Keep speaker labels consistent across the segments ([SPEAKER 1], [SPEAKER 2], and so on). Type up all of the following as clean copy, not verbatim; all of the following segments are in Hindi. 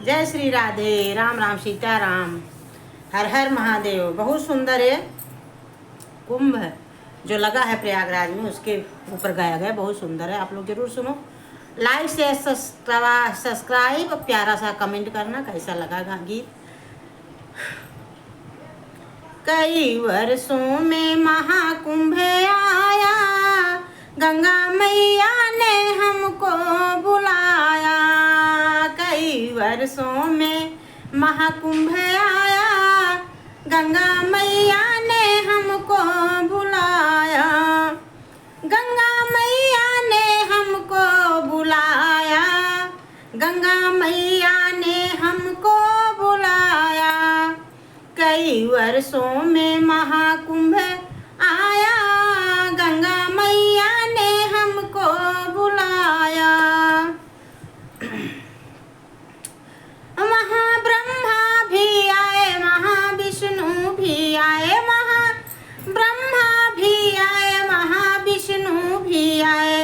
[SPEAKER 1] जय श्री राधे, राम राम सीताराम, हर हर महादेव। बहुत सुंदर है कुंभ जो लगा है प्रयागराज में, उसके ऊपर गाया गया, बहुत सुंदर है। आप लोग जरूर सुनो, लाइक शेयर सब्सक्राइब, प्यारा सा कमेंट करना कैसा लगा गीत। कई वर्षों में महाकुंभ आया, गंगा मैया ने हमको बुलाया। कई वर्षों में महाकुंभ आया, गंगा मैया ने हमको बुलाया। गंगा मैया ने हमको बुलाया, गंगा मैया ने हमको बुलाया। कई वर्षों में महाकुंभ आया, गंगा मैया ने हमको बुलाया। महाब्रह्मा भी आए, महाविष्णु भी आए, महाब्रह्मा भी आए, महाविष्णु भी आए।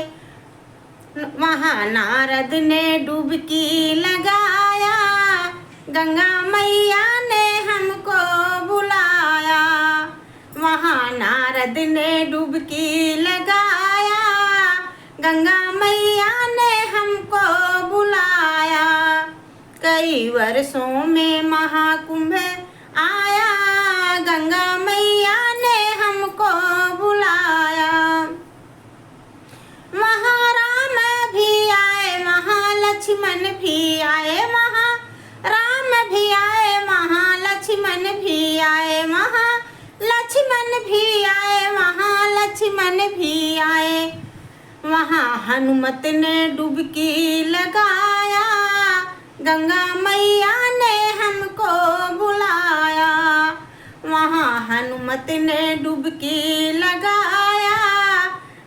[SPEAKER 1] महानारद ने डुबकी लगाया, गंगा मैया ने हमको बुलाया। महानारद ने डुबकी लगाया, गंगा मैया ने हमको बुलाया। कई वर्षों में महाकुंभ आया, गंगा मैया ने हमको बुलाया। महाराम भी आए, महालक्ष्मण भी आए, महाराम भी आए, महालक्ष्मण भी आए, महालक्ष्मण भी आए, महालक्ष्मण भी आए। वहाँ हनुमत ने डुबकी लगाया, गंगा मैया ने हमको बुलाया। वहाँ हनुमत ने डुबकी लगाया,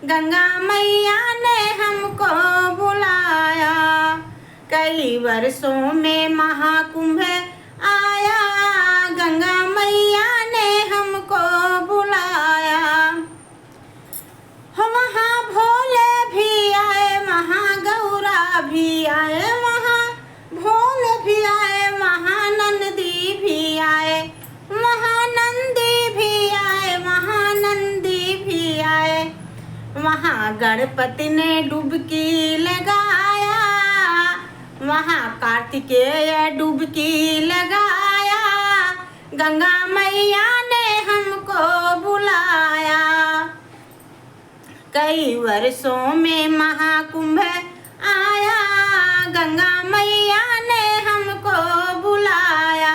[SPEAKER 1] गंगा मैया ने हमको बुलाया। कई वर्षों में महाकुंभ आया, गंगा मैया ने हमको बुलाया। वहाँ भोले भी आए, महागौरा भी आए, भोले भी आए, महानंदी भी आए, महानंदी भी आए, महानंदी भी आए। वहाँ गणपति ने डुबकी लगाया, वहाँ कार्तिकेय डुबकी लगाया। गंगा मैया ने हमको बुलाया। कई वर्षों में महाकुंभ आया, गंगा मैया ने हमको बुलाया।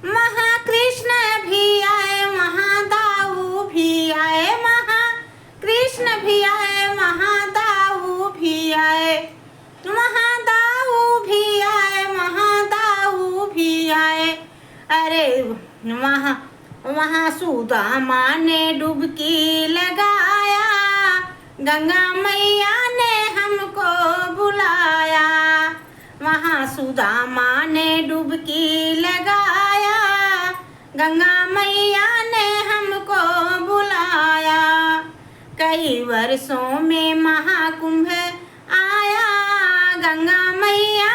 [SPEAKER 1] महाकृष्ण भी आए, महादाऊ भी आए, महाकृष्ण भी आए, महादाऊ भी आए, महादाऊ भी आए, महादाऊ भी आए। अरे वहाँ सुदामा ने डुबकी लगाया, गंगा मैया ने हमको बुलाया। वहाँ सुदामा ने डुबकी लगाया, गंगा मैया ने हमको बुलाया। कई वर्षों में महाकुंभ आया, गंगा मैया